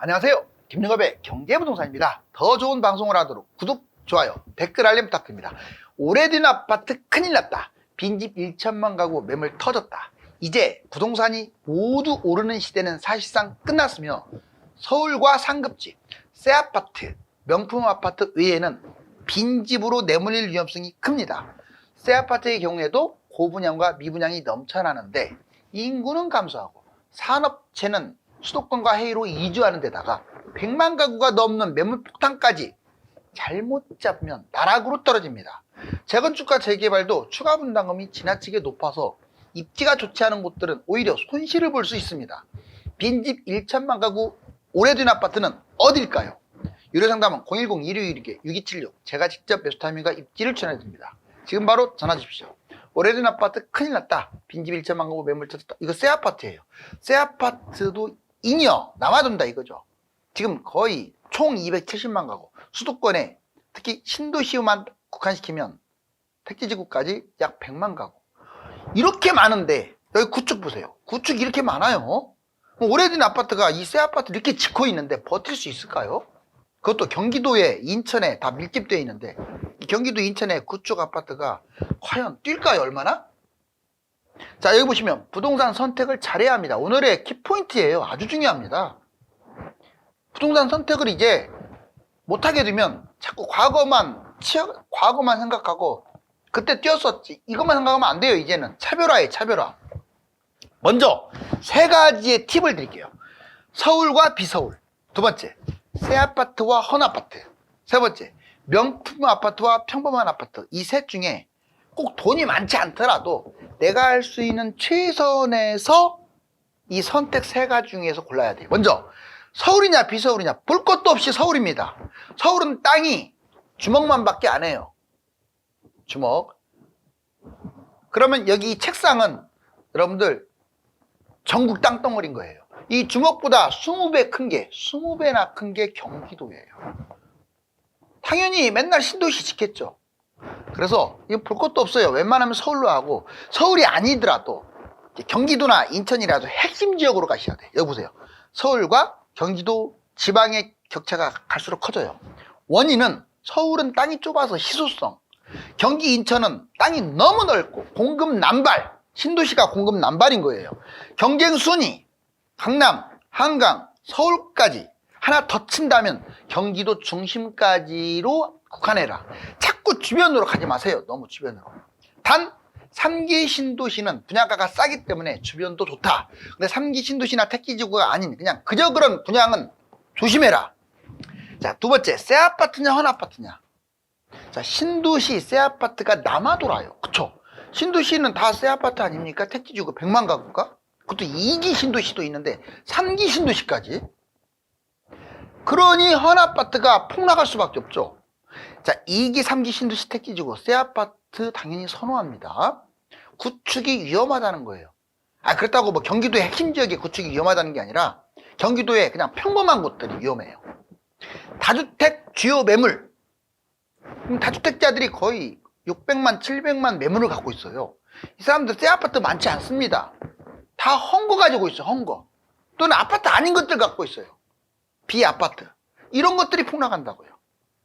안녕하세요. 김영업의 경제부동산입니다. 더 좋은 방송을 하도록 구독, 좋아요, 댓글 알림 부탁드립니다. 오래된 아파트 큰일 났다. 빈집 1천만 가구 매물 터졌다. 이제 부동산이 모두 오르는 시대는 사실상 끝났으며 서울과 상급지, 새 아파트, 명품 아파트 외에는 빈집으로 내몰릴 위험성이 큽니다. 새 아파트의 경우에도 고분양과 미분양이 넘쳐나는데 인구는 감소하고 산업체는 수도권과 해외로 이주하는 데다가 100만 가구가 넘는 매물 폭탄까지 잘못 잡으면 나락으로 떨어집니다. 재건축과 재개발도 추가 분담금이 지나치게 높아서 입지가 좋지 않은 곳들은 오히려 손실을 볼 수 있습니다. 빈집 1천만 가구 오래된 아파트는 어딜까요? 유료상담은 010-1612-6276 제가 직접 매수 타이밍과 입지를 전해드립니다. 지금 바로 전화 주십시오. 오래된 아파트 큰일 났다. 빈집 1천만 가구 매물 터졌다. 이거 새 아파트예요. 새 아파트도 잉여 남아둔다 이거죠. 지금 거의 총 270만 가구 수도권에 특히 신도시만 국한시키면 택지지구까지 약 100만 가구 이렇게 많은데 여기 구축 보세요. 구축 이렇게 많아요. 오래된 아파트가 이 새 아파트 이렇게 짓고 있는데 버틸 수 있을까요? 그것도 경기도에 인천에 다 밀집되어 있는데 경기도 인천에 구축 아파트가 과연 뛸까요? 얼마나? 자, 여기 보시면 부동산 선택을 잘해야 합니다. 오늘의 키포인트예요. 아주 중요합니다. 부동산 선택을 이제 못하게 되면 자꾸 과거만 생각하고 그때 뛰었었지 이것만 생각하면 안 돼요. 이제는 차별화에 차별화. 먼저 세 가지의 팁을 드릴게요. 서울과 비서울. 두 번째, 새 아파트와 헌 아파트. 세 번째, 명품 아파트와 평범한 아파트. 이 셋 중에 꼭 돈이 많지 않더라도 내가 할 수 있는 최선에서 이 선택 세 가지 중에서 골라야 돼요. 먼저 서울이냐 비서울이냐 볼 것도 없이 서울입니다. 서울은 땅이 주먹만 밖에 안 해요. 주먹. 그러면 여기 이 책상은 여러분들 전국 땅덩어리인 거예요. 이 주먹보다 20배 큰 게 20배나 큰 게 경기도예요. 당연히 맨날 신도시 짓겠죠. 그래서 이거 볼 것도 없어요. 웬만하면 서울로 하고 서울이 아니더라도 경기도나 인천이라도 핵심 지역으로 가셔야 돼요. 여기 보세요. 서울과 경기도 지방의 격차가 갈수록 커져요. 원인은 서울은 땅이 좁아서 희소성, 경기 인천은 땅이 너무 넓고 공급 남발, 신도시가 공급 남발인 거예요. 경쟁 순위, 강남, 한강, 서울까지 하나 더 친다면 경기도 중심까지로 국한해라. 자꾸 주변으로 가지 마세요. 너무 주변으로. 단 3기 신도시는 분양가가 싸기 때문에 주변도 좋다. 근데 3기 신도시나 택지지구가 아닌 그냥 그저 그런 분양은 조심해라. 자, 두 번째, 새 아파트냐 헌 아파트냐. 자, 신도시 새 아파트가 남아돌아요. 그쵸? 신도시는 다 새 아파트 아닙니까? 택지지구 100만 가구가? 그것도 2기 신도시도 있는데 3기 신도시까지. 그러니 헌 아파트가 폭락할 수밖에 없죠. 자, 2기 3기 신도시 택지지구 새 아파트 당연히 선호합니다. 구축이 위험하다는 거예요. 그렇다고 뭐 경기도의 핵심 지역에 구축이 위험하다는 게 아니라 경기도의 그냥 평범한 곳들이 위험해요. 다주택 주요 매물. 다주택자들이 거의 600만 700만 매물을 갖고 있어요. 이 사람들 새 아파트 많지 않습니다. 다 헝거 가지고 있어요. 헝거. 또는 아파트 아닌 것들 갖고 있어요. 비아파트. 이런 것들이 폭락한다고요.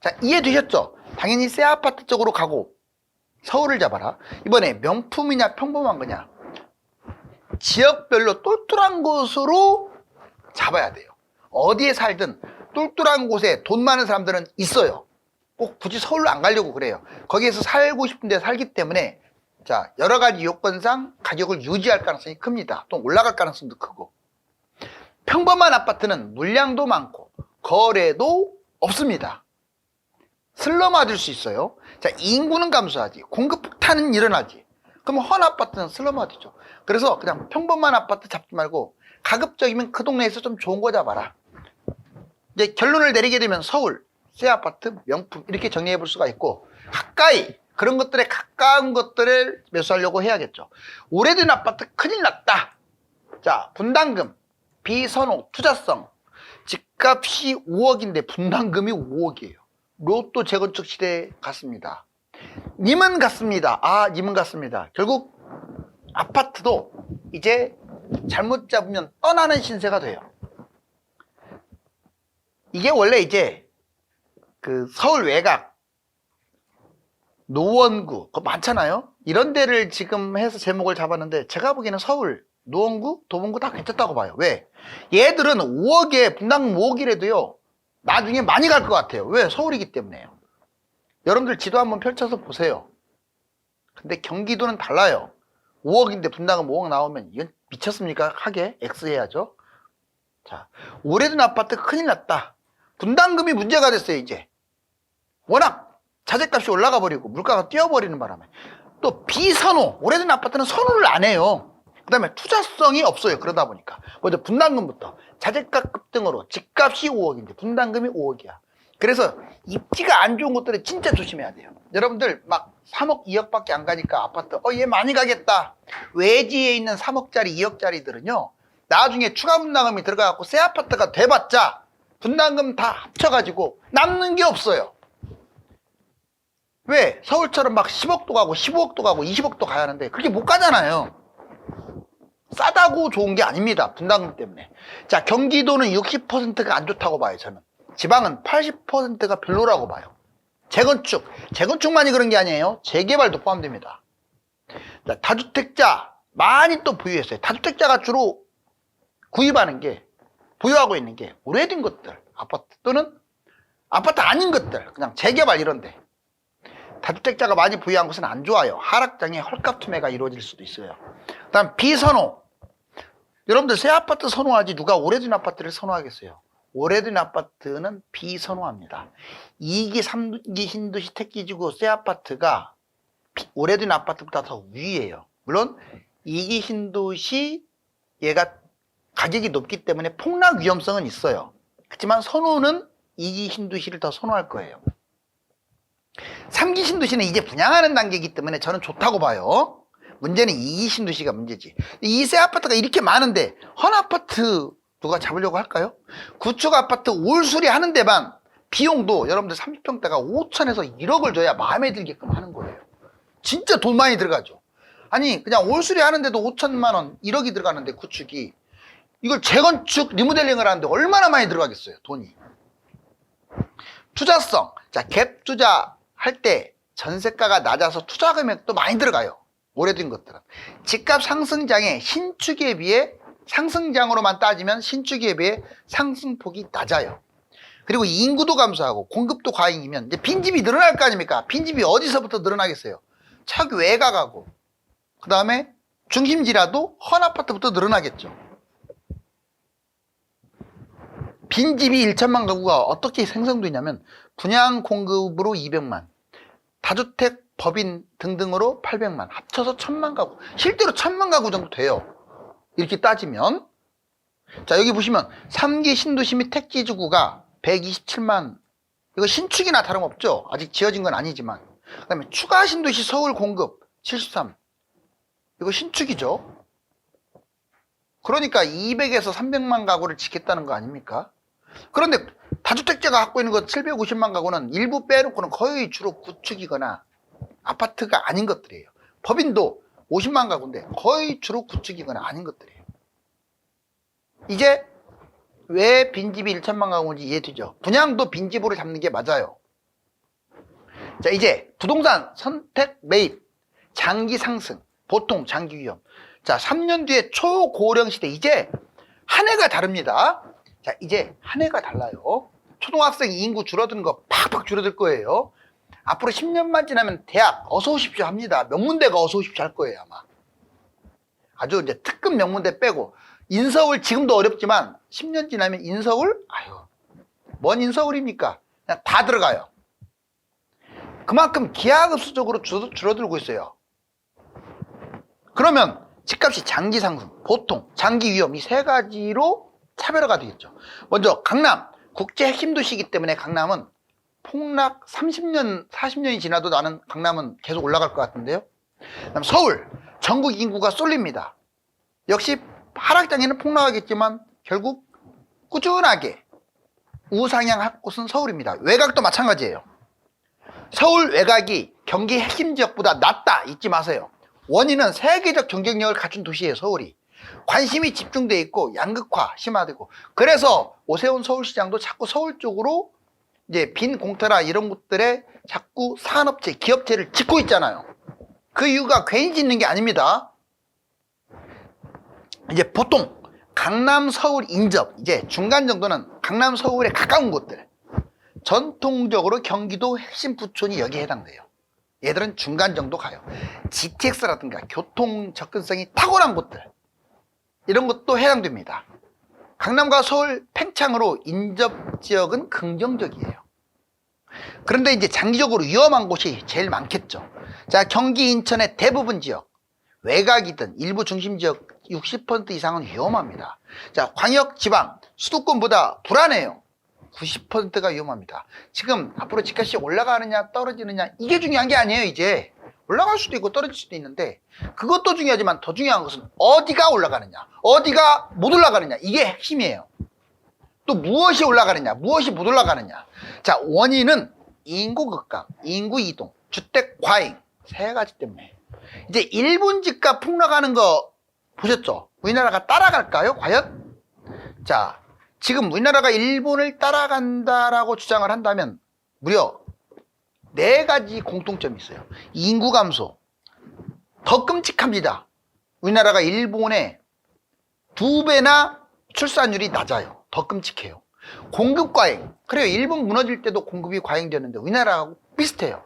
자, 이해되셨죠? 당연히 새 아파트 쪽으로 가고 서울을 잡아라. 이번에 명품이냐 평범한 거냐 지역별로 똘똘한 곳으로 잡아야 돼요. 어디에 살든 똘똘한 곳에 돈 많은 사람들은 있어요. 꼭 굳이 서울로 안 가려고 그래요. 거기에서 살고 싶은데 살기 때문에 자, 여러 가지 요건상 가격을 유지할 가능성이 큽니다. 또 올라갈 가능성도 크고. 평범한 아파트는 물량도 많고 거래도 없습니다. 슬럼화될 수 있어요. 자, 인구는 감소하지 공급 폭탄은 일어나지. 그럼 헌 아파트는 슬럼화되죠. 그래서 그냥 평범한 아파트 잡지 말고 가급적이면 그 동네에서 좀 좋은 거 잡아라. 이제 결론을 내리게 되면 서울, 새 아파트, 명품 이렇게 정리해 볼 수가 있고 가까이 그런 것들에 가까운 것들을 매수하려고 해야겠죠. 오래된 아파트 큰일 났다. 자, 분담금, 비선호, 투자성 집값이 5억인데 분담금이 5억이에요. 로또 재건축 시대에 갔습니다. 님은 갔습니다. 님은 갔습니다. 결국 아파트도 이제 잘못 잡으면 떠나는 신세가 돼요. 이게 원래 이제 그 서울 외곽, 노원구, 그거 많잖아요. 이런 데를 지금 해서 제목을 잡았는데 제가 보기에는 서울, 노원구, 도봉구 다 괜찮다고 봐요. 왜? 얘들은 5억에 분당 5억이라도요 나중에 많이 갈 것 같아요. 왜? 서울이기 때문에요. 여러분들 지도 한번 펼쳐서 보세요. 근데 경기도는 달라요. 5억인데 분당은 5억 나오면 이건 미쳤습니까? 하게 X 해야죠. 자, 오래된 아파트 큰일 났다. 분담금이 문제가 됐어요. 이제 워낙 자재값이 올라가 버리고 물가가 뛰어버리는 바람에 또 비선호, 오래된 아파트는 선호를 안 해요. 그 다음에 투자성이 없어요. 그러다 보니까 먼저 분담금부터 자재값 급등으로 집값이 5억인데 분담금이 5억이야. 그래서 입지가 안 좋은 것들은 진짜 조심해야 돼요. 여러분들 막 3억 2억밖에 안 가니까 아파트 얘 많이 가겠다. 외지에 있는 3억짜리 2억짜리들은요 나중에 추가 분담금이 들어가갖고 새 아파트가 돼봤자 분담금 다 합쳐가지고 남는 게 없어요. 왜? 서울처럼 막 10억도 가고 15억도 가고 20억도 가야 하는데 그렇게 못 가잖아요. 싸다고 좋은 게 아닙니다. 분담금 때문에. 자, 경기도는 60%가 안 좋다고 봐요. 저는 지방은 80%가 별로라고 봐요. 재건축만이 그런 게 아니에요. 재개발도 포함됩니다. 자, 다주택자 많이 또 보유했어요. 다주택자가 주로 구입하는 게, 보유하고 있는 게 오래된 것들, 아파트 또는 아파트 아닌 것들, 그냥 재개발 이런데 다주택자가 많이 보유한 것은 안 좋아요. 하락장에 헐값 투매가 이루어질 수도 있어요. 그 다음 비선호. 여러분들 새 아파트 선호하지 누가 오래된 아파트를 선호하겠어요? 오래된 아파트는 비선호합니다. 2기, 3기 신도시 택지지구 새 아파트가 오래된 아파트보다 더 위에요. 물론 2기 신도시 얘가 가격이 높기 때문에 폭락 위험성은 있어요. 하지만 선호는 2기 신도시를 더 선호할 거예요. 3기 신도시는 이제 분양하는 단계이기 때문에 저는 좋다고 봐요. 문제는 2기 신도시가 문제지. 이 새 아파트가 이렇게 많은데 헌 아파트 누가 잡으려고 할까요? 구축 아파트 올수리 하는 데만 비용도 여러분들 30평대가 5천에서 1억을 줘야 마음에 들게끔 하는 거예요. 진짜 돈 많이 들어가죠. 아니 그냥 올수리 하는데도 5천만 원 1억이 들어가는데 구축이 이걸 재건축 리모델링을 하는데 얼마나 많이 들어가겠어요. 돈이. 투자성. 자, 갭 투자 할 때 전세가가 낮아서 투자 금액도 많이 들어가요. 오래된 것들은. 집값 상승장에 신축에 비해 상승장으로만 따지면 신축에 비해 상승폭이 낮아요. 그리고 인구도 감소하고 공급도 과잉이면 이제 빈집이 늘어날 거 아닙니까? 빈집이 어디서부터 늘어나겠어요? 차기 외곽하고 그 다음에 중심지라도 헌 아파트부터 늘어나겠죠. 빈집이 1천만 가구가 어떻게 생성되냐면 분양 공급으로 200만, 다주택, 법인 등등으로 800만, 합쳐서 1000만 가구, 실제로 1000만 가구 정도 돼요. 이렇게 따지면. 자, 여기 보시면 3기 신도시 및 택지지구가 127만, 이거 신축이나 다름없죠. 아직 지어진 건 아니지만. 그 다음에 추가 신도시 서울 공급 73, 이거 신축이죠. 그러니까 200에서 300만 가구를 짓겠다는 거 아닙니까? 그런데 다주택자가 갖고 있는 것 750만 가구는 일부 빼놓고는 거의 주로 구축이거나 아파트가 아닌 것들이에요. 법인도 50만 가구인데 거의 주로 구축이거나 아닌 것들이에요. 이제 왜 빈집이 1천만 가구인지 이해되죠? 분양도 빈집으로 잡는 게 맞아요. 자, 이제 부동산 선택 매입 장기 상승 보통 장기 위험. 자, 3년 뒤에 초고령 시대. 이제 한 해가 다릅니다. 자, 이제 한 해가 달라요. 초등학생 인구 줄어드는 거 팍팍 줄어들 거예요. 앞으로 10년만 지나면 대학 어서 오십시오 합니다. 명문대가 어서 오십시오 할 거예요, 아마. 아주 이제 특급 명문대 빼고. 인서울 지금도 어렵지만 10년 지나면 인서울? 아유, 뭔 인서울입니까? 그냥 다 들어가요. 그만큼 기하급수적으로 줄어들고 있어요. 그러면 집값이 장기 상승, 보통, 장기 위험 이 세 가지로 차별화가 되겠죠. 먼저 강남, 국제 핵심 도시이기 때문에 강남은 폭락 30년, 40년이 지나도 나는 강남은 계속 올라갈 것 같은데요. 그다음 서울, 전국 인구가 쏠립니다. 역시 하락장에는 폭락하겠지만 결국 꾸준하게 우상향할 곳은 서울입니다. 외곽도 마찬가지예요. 서울 외곽이 경기 핵심 지역보다 낮다 잊지 마세요. 원인은 세계적 경쟁력을 갖춘 도시예요, 서울이. 관심이 집중돼 있고 양극화 심화되고, 그래서 오세훈 서울시장도 자꾸 서울 쪽으로 이제 빈 공터나 이런 곳들에 자꾸 산업체, 기업체를 짓고 있잖아요. 그 이유가 괜히 짓는 게 아닙니다. 이제 보통 강남, 서울 인접, 이제 중간 정도는 강남, 서울에 가까운 곳들, 전통적으로 경기도 핵심 부촌이 여기에 해당돼요. 얘들은 중간 정도 가요. GTX라든가 교통 접근성이 탁월한 곳들, 이런 것도 해당됩니다. 강남과 서울 팽창으로 인접 지역은 긍정적이에요. 그런데 이제 장기적으로 위험한 곳이 제일 많겠죠. 자, 경기, 인천의 대부분 지역, 외곽이든 일부 중심 지역 60% 이상은 위험합니다. 자, 광역, 지방, 수도권보다 불안해요. 90%가 위험합니다. 지금 앞으로 집값이 올라가느냐 떨어지느냐 이게 중요한 게 아니에요. 이제 올라갈 수도 있고 떨어질 수도 있는데, 그것도 중요하지만 더 중요한 것은 어디가 올라가느냐, 어디가 못 올라가느냐, 이게 핵심이에요. 또 무엇이 올라가느냐, 무엇이 못 올라가느냐. 자, 원인은 인구 급강, 인구 이동, 주택 과잉, 세 가지 때문에. 이제 일본 집값 폭락하는 거 보셨죠? 우리나라가 따라갈까요, 과연? 자, 지금 우리나라가 일본을 따라간다라고 주장을 한다면 무려 4가지 공통점이 있어요. 인구 감소, 더 끔찍합니다. 우리나라가 일본의 2배나 출산율이 낮아요. 더 끔찍해요. 공급 과잉, 그래요. 일본 무너질 때도 공급이 과잉되는데 우리나라하고 비슷해요.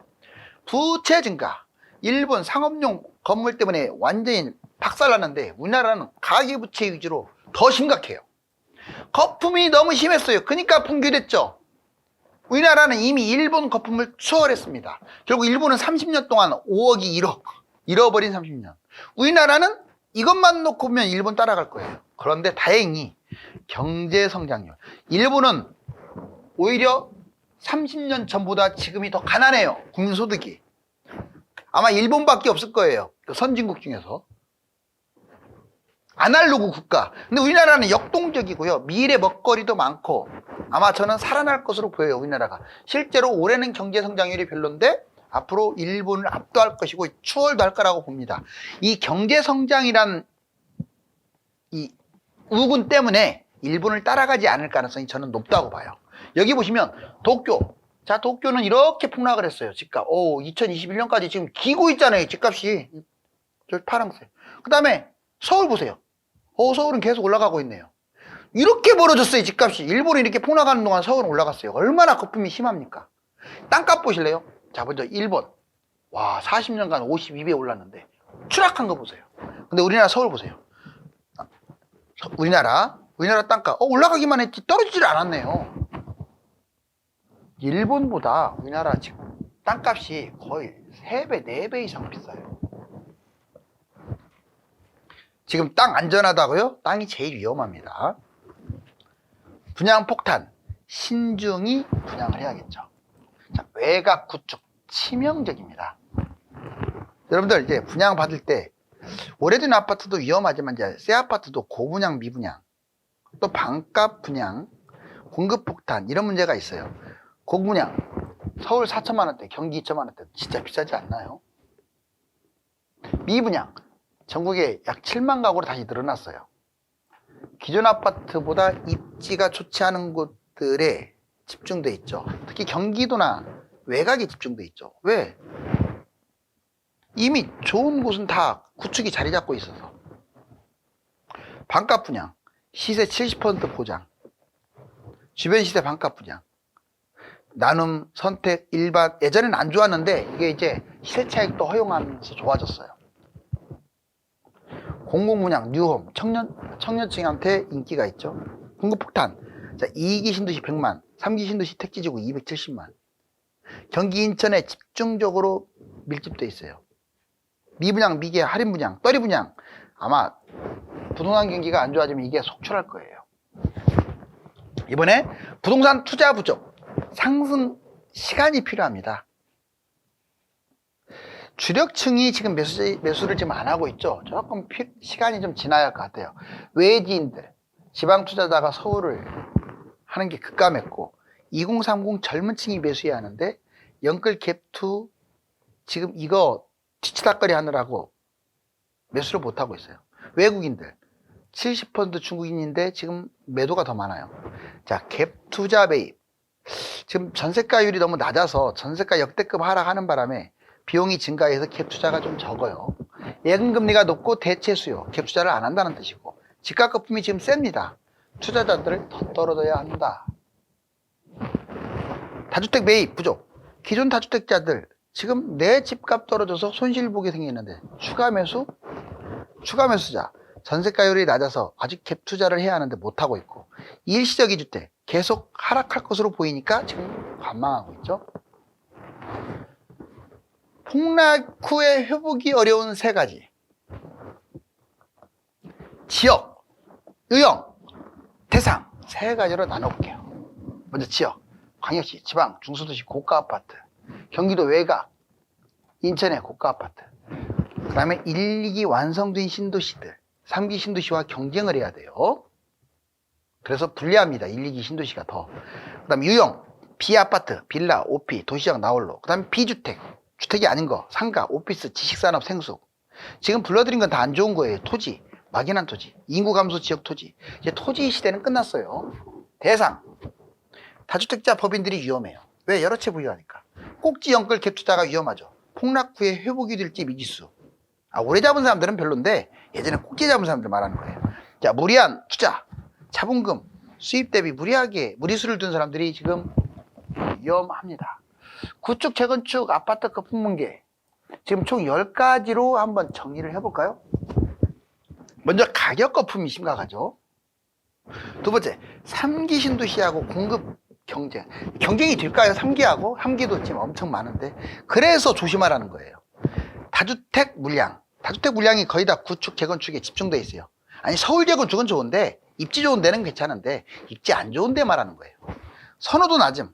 부채 증가, 일본 상업용 건물 때문에 완전히 박살났는데 우리나라는 가계부채 위주로 더 심각해요. 거품이 너무 심했어요. 그러니까 붕괴됐죠. 우리나라는 이미 일본 거품을 추월했습니다. 결국 일본은 30년 동안 5억이 1억 잃어버린 30년. 우리나라는 이것만 놓고 보면 일본 따라갈 거예요. 그런데 다행히 경제 성장률, 일본은 오히려 30년 전보다 지금이 더 가난해요. 국민소득이 아마 일본밖에 없을 거예요. 선진국 중에서. 아날로그 국가. 근데 우리나라는 역동적이고요. 미래 먹거리도 많고 아마 저는 살아날 것으로 보여요. 우리나라가 실제로 올해는 경제 성장률이 별론데 앞으로 일본을 압도할 것이고 추월도 할 거라고 봅니다. 이 경제 성장이란 이 우군 때문에 일본을 따라가지 않을 가능성이 저는 높다고 봐요. 여기 보시면 도쿄. 자, 도쿄는 이렇게 폭락을 했어요. 집값. 2021년까지 지금 기고 있잖아요. 집값이. 저 파란색. 그 다음에 서울 보세요. 서울은 계속 올라가고 있네요. 이렇게 벌어졌어요. 집값이. 일본이 이렇게 폭락하는 동안 서울은 올라갔어요. 얼마나 거품이 심합니까? 땅값 보실래요? 자, 먼저 일본. 와, 40년간 52배 올랐는데 추락한 거 보세요. 근데 우리나라 서울 보세요. 우리나라 땅값 올라가기만 했지 떨어지질 않았네요. 일본보다 우리나라 지금 땅값이 거의 3배, 4배 이상 비싸요. 지금 땅 안전하다고요? 땅이 제일 위험합니다. 분양 폭탄, 신중히 분양을 해야겠죠. 자, 외곽 구축, 치명적입니다. 여러분들 이제 분양 받을 때 오래된 아파트도 위험하지만 이제 새 아파트도 고분양, 미분양, 또 반값 분양, 공급 폭탄 이런 문제가 있어요. 고분양, 서울 4천만 원대, 경기 2천만 원대 진짜 비싸지 않나요? 미분양, 전국에 약 7만 가구로 다시 늘어났어요. 기존 아파트보다 입지가 좋지 않은 곳들에 집중돼 있죠. 특히 경기도나 외곽에 집중돼 있죠. 왜? 이미 좋은 곳은 다 구축이 자리 잡고 있어서. 반값 분양, 시세 70% 보장, 주변 시세 반값 분양, 나눔, 선택, 일반. 예전에는 안 좋았는데 이게 이제 시세 차익도 허용하면서 좋아졌어요. 공공분양, 뉴홈, 청년층한테 인기가 있죠. 공급폭탄. 자, 2기 신도시 100만, 3기 신도시 택지지구 270만. 경기 인천에 집중적으로 밀집돼 있어요. 미분양, 미계, 할인분양, 떨이분양. 아마 부동산 경기가 안 좋아지면 이게 속출할 거예요. 이번에 부동산 투자 부족, 상승 시간이 필요합니다. 주력층이 지금 매수를 지금 안 하고 있죠. 조금 시간이 좀 지나야 할 것 같아요. 외지인들, 지방 투자자가 서울을 하는 게 급감했고 2030 젊은 층이 매수해야 하는데 영끌 갭2 지금 이거 뒤치다거리 하느라고 매수를 못 하고 있어요. 외국인들, 70% 중국인인데 지금 매도가 더 많아요. 자, 갭 투자 매입. 지금 전세가율이 너무 낮아서 전세가 역대급 하락하는 바람에 비용이 증가해서 갭 투자가 좀 적어요. 예금 금리가 높고 대체 수요, 갭 투자를 안 한다는 뜻이고, 집값 거품이 지금 셉니다. 투자자들을 더 떨어져야 한다. 다주택 매입 부족. 기존 다주택자들 지금 내 집값 떨어져서 손실 보게 생기는데 추가 매수자. 전세가율이 낮아서 아직 갭 투자를 해야 하는데 못하고 있고, 일시적 이주택 계속 하락할 것으로 보이니까 지금 관망하고 있죠. 폭락 후에 회복이 어려운 세 가지. 지역, 유형, 대상 세 가지로 나눠볼게요. 먼저 지역, 광역시, 지방, 중소도시 고가 아파트, 경기도 외곽, 인천의 고가 아파트. 그 다음에 1, 2기 완성된 신도시들, 3기 신도시와 경쟁을 해야 돼요. 그래서 불리합니다. 1, 2기 신도시가 더. 그 다음에 유형, 비아파트, 빌라, 오피, 도시적 나홀로. 그 다음에 비주택, 주택이 아닌 거, 상가, 오피스, 지식산업, 생숙. 지금 불러드린 건 다 안 좋은 거예요. 토지, 막연한 토지, 인구 감소 지역 토지. 이제 토지 시대는 끝났어요. 대상, 다주택자 법인들이 위험해요. 왜? 여러 채 보유하니까. 꼭지 연끌 갭 투자가 위험하죠. 폭락 후에 회복이 될지 미지수. 오래 잡은 사람들은 별론데 예전에 꼭지 잡은 사람들 말하는 거예요. 자, 무리한 투자, 자본금, 수입 대비 무리하게 무리수를 둔 사람들이 지금 위험합니다. 구축, 재건축, 아파트 거품 뭉개. 지금 총 10가지로 한번 정리를 해볼까요? 먼저 가격 거품이 심각하죠. 두 번째, 3기 신도시하고 공급 경쟁이 될까요? 3기하고? 3기도 지금 엄청 많은데, 그래서 조심하라는 거예요. 다주택 물량이 거의 다 구축, 재건축에 집중되어 있어요. 아니, 서울 재건축은 좋은데 입지 좋은 데는 괜찮은데 입지 안 좋은 데 말하는 거예요. 선호도 낮음.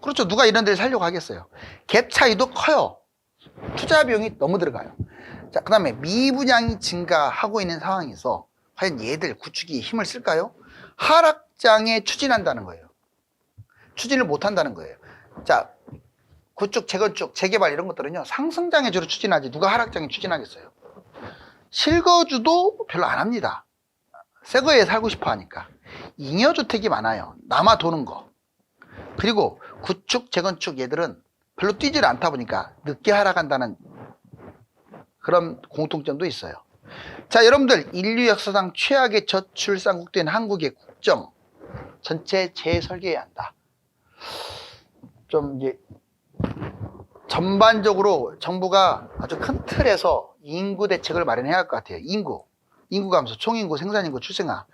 그렇죠. 누가 이런 데를 살려고 하겠어요. 갭 차이도 커요. 투자 비용이 너무 들어가요. 자, 그 다음에 미분양이 증가하고 있는 상황에서 과연 얘들 구축이 힘을 쓸까요? 하락장에 추진한다는 거예요. 추진을 못 한다는 거예요. 자, 구축, 재건축, 재개발 이런 것들은요, 상승장에 주로 추진하지 누가 하락장에 추진하겠어요. 실거주도 별로 안 합니다. 새 거에 살고 싶어 하니까. 잉여주택이 많아요. 남아 도는 거. 그리고 구축, 재건축 얘들은 별로 뛰질 않다 보니까 늦게 하락한다는 그런 공통점도 있어요. 자, 여러분들, 인류 역사상 최악의 저출산국된 한국의 국정 전체 재설계해야 한다. 좀 이제 전반적으로 정부가 아주 큰 틀에서 인구 대책을 마련해야 할 것 같아요. 인구 감소, 총인구, 생산인구, 출생아,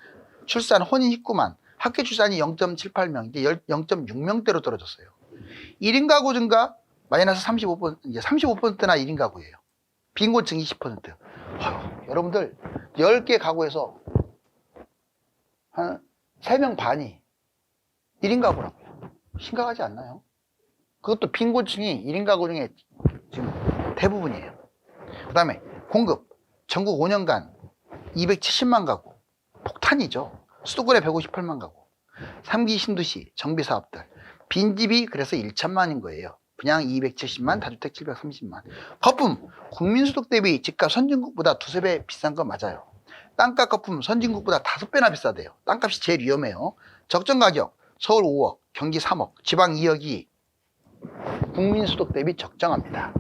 출산, 혼인, 식구만, 학교 출산이 0.78명, 이제 0.6명대로 떨어졌어요. 1인 가구 증가 마이너스 35%, 이제 35%나 1인 가구예요. 빈곤층 20%. 여러분들 10개 가구에서 한 3명 반이 1인 가구라고요. 심각하지 않나요? 그것도 빈곤층이 1인 가구 중에 지금 대부분이에요. 그 다음에 공급, 전국 5년간 270만 가구, 폭탄이죠. 수도권에 158만 가구, 3기 신도시, 정비사업들, 빈집이 그래서 1천만인 거예요. 분양 270만, 다주택 730만. 거품, 국민소득 대비 집값 선진국보다 2~3배 비싼 건 맞아요. 땅값 거품 선진국보다 5배나 비싸대요. 땅값이 제일 위험해요. 적정 가격, 서울 5억, 경기 3억, 지방 2억이 국민소득 대비 적정합니다.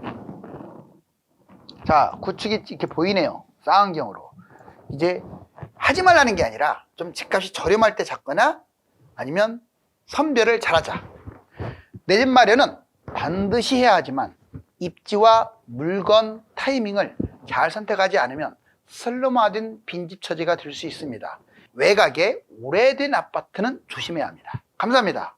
자, 구축이 이렇게 보이네요. 쌍안경으로. 이제 하지 말라는 게 아니라 좀 집값이 저렴할 때 잡거나 아니면 선별을 잘하자. 내 집 마련은 반드시 해야 하지만 입지와 물건 타이밍을 잘 선택하지 않으면 슬럼화된 빈집 처지가 될 수 있습니다. 외곽에 오래된 아파트는 조심해야 합니다. 감사합니다.